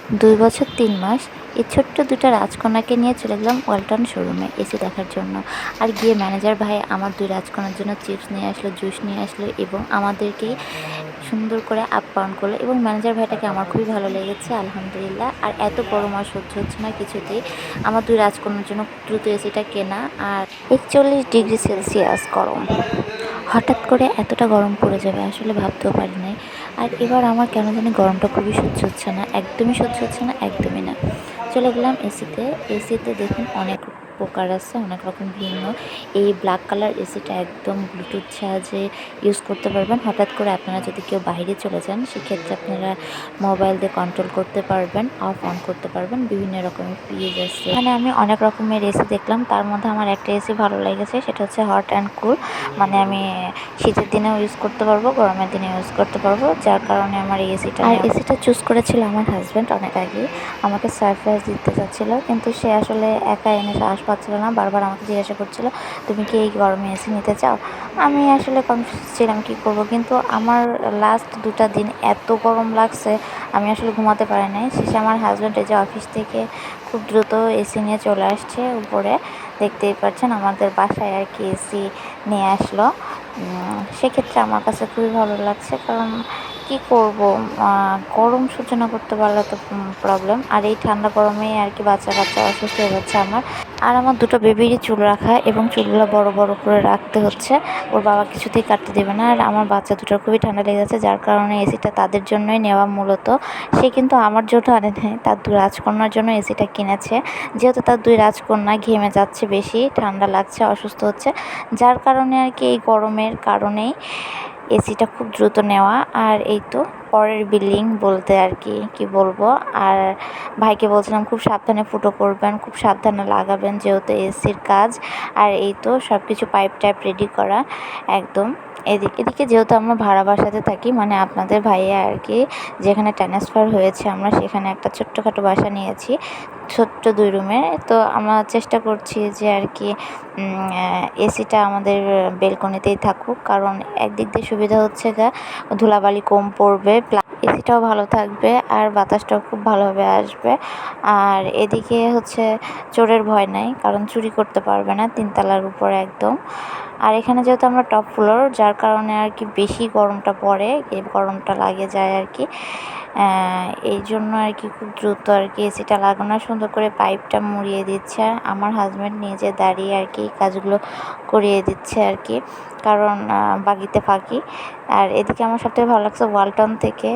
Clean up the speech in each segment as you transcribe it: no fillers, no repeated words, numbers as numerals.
২ বছর ৩ মাস এই ছোট্ট দুটা রাজকন্যাকে নিয়ে চলে গেলাম ওয়ালটন শোরুমে এসি দেখার জন্য। আর গিয়ে ম্যানেজার ভাই আমার ২ রাজকন্যার জন্য চিপস নিয়ে আসলো, জুস নিয়ে আসলো এবং আমাদেরকেই সুন্দর করে আপ্যায়ন করলো এবং ম্যানেজার ভাইটাকে আমার খুবই ভালো লেগেছে আলহামদুলিল্লাহ। আর এত গরম আর সহ্য হচ্ছে না কিছুতেই। আমার ২ রাজকন্যার জন্য দ্রুত এসিটা কেনা। আর ৪১ ডিগ্রি সেলসিয়াস গরম। হঠাৎ করে এতটা গরম পড়ে যাবে আসলে ভাবতেও পারি নাই। আর এবার আমার কেন জানি গরমটা খুবই সহ্য হচ্ছে না, একদমই সহ্য হচ্ছে না, একদমই না। চলে গেলাম এসিতে। এসিতে দেখুন অনেক প্রকার আছে, অনেক রকম ভিন্ন। এই ব্ল্যাক কালার এসিটা একদম ব্লুটুথ সাহায্যে ইউজ করতে পারবেন। হঠাৎ করে আপনারা যদি কেউ বাইরে চলে যান সেক্ষেত্রে আপনারা মোবাইল দিয়ে কন্ট্রোল করতে পারবেন, অফ অন করতে পারবেন। বিভিন্ন রকমের ফ্রিজ আছে, এখানে আমি অনেক রকমের এসি দেখলাম। তার মধ্যে আমার একটা এসি ভালো লেগেছে, সেটা হচ্ছে হট অ্যান্ড কুল। মানে আমি শীতের দিনেও ইউজ করতে পারবো, গরমের দিনে ইউজ করতে পারবো, যার কারণে আমার এই এসিটা। আর এসিটা চুজ করেছিল আমার হাজব্যান্ড অনেক আগে। আমাকে সারপ্রাইজ দিতে চাচ্ছিল, কিন্তু সে আসলে একা এনে সাহস পাচ্ছিল না। বারবার আমাকে জিজ্ঞাসা করছিল, তুমি কি এই গরমে এসি নিতে চাও? আমি আসলে কনফিউজ ছিলাম কী করব, কিন্তু আমার লাস্ট 2টা দিন এত গরম লাগছে, আমি আসলে ঘুমাতে পারি নাই। শেষে আমার হাজব্যান্ড এই যে অফিস থেকে খুব দ্রুত এসি নিয়ে চলে আসছে উপরে। দেখতেই পাচ্ছেন আমাদের বাসায় আর কি এসি নিয়ে আসলো। সেক্ষেত্রে আমার কাছে খুবই ভালো লাগছে, কারণ কি করব, গরম সহ্য না করতে পারলে তো প্রবলেম। আর এই ঠান্ডা গরমে আর কি বাচ্চা কাচ্চা অসুস্থ হয়ে যাচ্ছে আমার। আর আমার 2টো বেবিরই চুল রাখা এবং চুলগুলো বড় বড় করে রাখতে হচ্ছে, ওর বাবা কিছুতেই কাটতে দেবে না। আর আমার বাচ্চা দুটোর খুবই ঠান্ডা লেগে যাচ্ছে, যার কারণে এসিটা তাদের জন্যই নেওয়া মূলত। সে কিন্তু আমার জন্য আনে নাই, তার 2 রাজকন্যার জন্য এসিটা কিনেছে। যেহেতু তার 2 রাজকন্যা ঘেমে যাচ্ছে বেশি, ঠান্ডা লাগছে, অসুস্থ হচ্ছে, যার কারণে আর কি এই গরমের কারণেই এসিটা খুব দ্রুত নেওয়া। আর এই তো পরের বিল্ডিং বলতে আর কি কি বলবো। আর ভাইকে বলছিলাম খুব সাবধানে ফুটো করবেন, খুব সাবধানে লাগাবেন, যেহেতু এসির কাজ। আর এই তো সব কিছু পাইপ টাইপ রেডি করা একদম। এদিকে যেহেতু আমরা ভাড়া বাসাতে থাকি, মানে আপনাদের ভাইয়া আর কি যেখানে ট্রান্সফার হয়েছে আমরা সেখানে একটা ছোট্টখাটো বাসা নিয়েছি, ছোট্ট 2 রুমের। তো আমরা চেষ্টা করছি যে আর কি এসিটা আমাদের বেলকনিতেই থাকুক, কারণ একদিক দিয়ে সুবিধা হচ্ছে গা ধুলাবালি কম পড়বে, এসিটাও ভালো থাকবে আর বাতাসটাও খুব ভালোভাবে আসবে। আর এদিকে হচ্ছে চোরের ভয় নাই, কারণ চুরি করতে পারবে না 3 তলার উপরে একদম। আর এখানে যেহেতু আমরা টপ ফ্লোর, যার কারণে আর কি বেশি গরমটা পড়ে, এই গরমটা লাগে যায় আর কি। এই জন্য আর কি খুব দ্রুত আর কি এসিটা লাগানো, সুন্দর করে পাইপটা মুড়িয়ে দিচ্ছে। আমার হাজব্যান্ড নিজে দাঁড়িয়ে আর কি কাজগুলো করিয়ে দিচ্ছে আর কি, কারণ বাকিতে ফাঁকি। আর এদিকে আমার সবথেকে ভালো লাগছে ওয়ালটন থেকে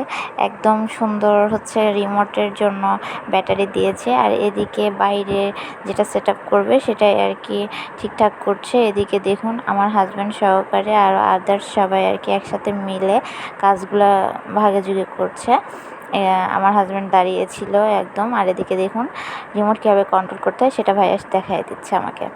একদম সুন্দর হচ্ছে রিমোটের জন্য ব্যাটারি দিয়েছে। আর এদিকে বাইরে যেটা সেট আপ করবে সেটাই আর কি ঠিকঠাক করছে। এদিকে দেখুন আমার হাজব্যান্ড সহকারে আর আদার্স সবাই আর কি একসাথে মিলে কাজগুলো ভাগাভাগি করছে। আমার হাজব্যান্ড দাঁড়িয়েছিল একদম। আর এদিকে দেখুন রিমোট কীভাবে কন্ট্রোল করতে হয় সেটা ভাইয়া দেখাই দিচ্ছে আমাকে।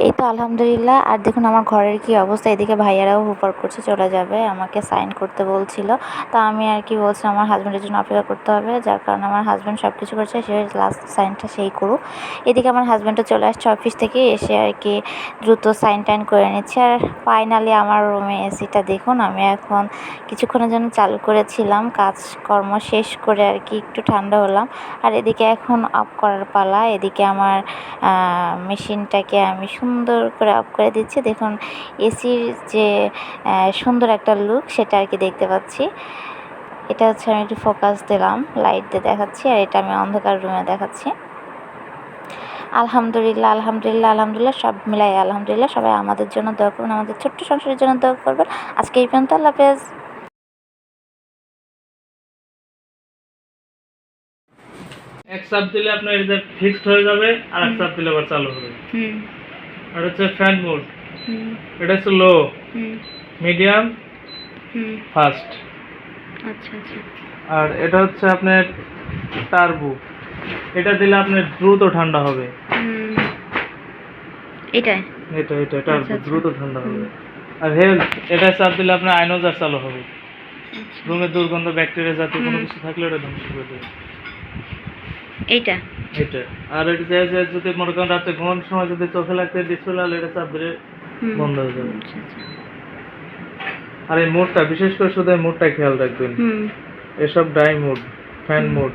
এই তো আলহামদুলিল্লাহ। আর দেখুন আমার ঘরের কি অবস্থা, এদিকে ভাইয়ারাও হুপার করছে চলে যাবে, আমাকে সাইন করতে বলছিল। তো আমি আর কি বলছিলাম আমার হাজব্যান্ডের জন্য অপেক্ষা করতে হবে, যার কারণে আমার হাজব্যান্ড সব কিছু করছে, সে লাস্ট সাইনটা সেই করুক। এদিকে আমার হাজব্যান্ডও চলে আসছে অফিস থেকে, এসে আর কি দ্রুত সাইন টাইন করে নিচ্ছে। আর ফাইনালি আমার রুমে এসিটা দেখুন, আমি এখন কিছুক্ষণের জন্য চালু করেছিলাম, কাজকর্ম শেষ করে আর কি একটু ঠান্ডা হলাম। আর এদিকে এখন অফ করার পালা। এদিকে আমার মেশিনটাকে আমি সুন্দর করে অফ করে দিচ্ছি। দেখুন এসির যে সুন্দর একটা লুক সেটা আর কি দেখতে পাচ্ছি। এটা হচ্ছে আমি একটু ফোকাস দিলাম, লাইট দিয়ে দেখাচ্ছি, আর এটা আমি অন্ধকার রুমে দেখাচ্ছি। আলহামদুলিল্লাহ আলহামদুলিল্লাহ আলহামদুলিল্লাহ, সব মিলাই আলহামদুলিল্লাহ। সবাই আমাদের জন্য দোয়া করবেন, আমাদের ছোট্ট সংসারের জন্য দোয়া করবেন। আজকে এই পর্যন্ত, আল্লাহ হাফেজ। এক চাপ দিলে আপনার এটা ফিক্সড হয়ে যাবে, আর এক চাপ দিলে আবার চালু হবে। আর হচ্ছে ফ্যান মোড, এটা হচ্ছে লো, মিডিয়াম, ফাস্ট। আচ্ছা আচ্ছা। আর এটা হচ্ছে আপনার টার্বো, এটা দিলে আপনার দ্রুত ঠান্ডা হবে। এটা এটা এটা টার্বো, দ্রুত ঠান্ডা হবে। আর হেলথ, এটা চাপ দিলে আপনার আয়নোজার চালু হবে, রুমের দুর্গন্ধ ব্যাকটেরিয়া জাতীয় কোনো কিছু থাকলে এটা ধ্বংস করে দেবে। এইটা এটা আর এটা যে যদি মনে করেন রাতে ঘুমানোর সময় যদি চোখে লাগতে ডিসপ্লে লাল, এটা চাপ দিলে বন্ধ হয়ে যাবে। আর এই মোডটা বিশেষ করে শুধু এই মোডটা খেয়াল রাখবেন, এসব ডাই মোড, ফ্যান মোড,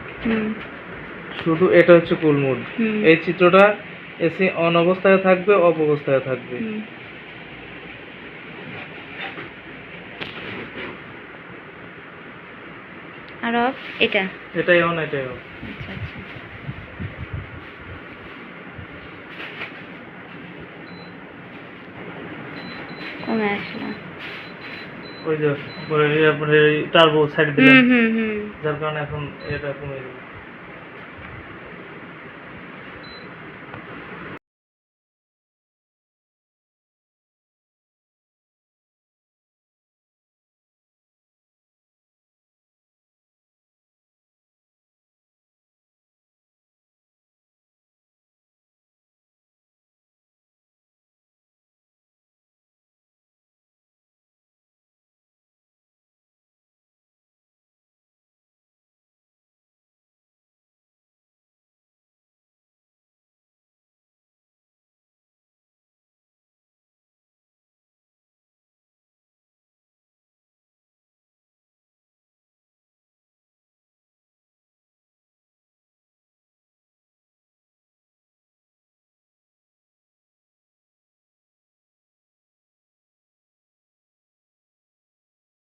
শুধু এটা হচ্ছে কুল মোড। এই চিত্রটা এসি অন অবস্থায় থাকবে, অফ অবস্থায় থাকবে। আর অফ এটা, এটাই অন, এটাই অফ। আচ্ছা আচ্ছা। কমে আসলো, ওই যে আপনার টার্বো সাইড দিলাম, যার কারণে এখন এটা কমে গেল।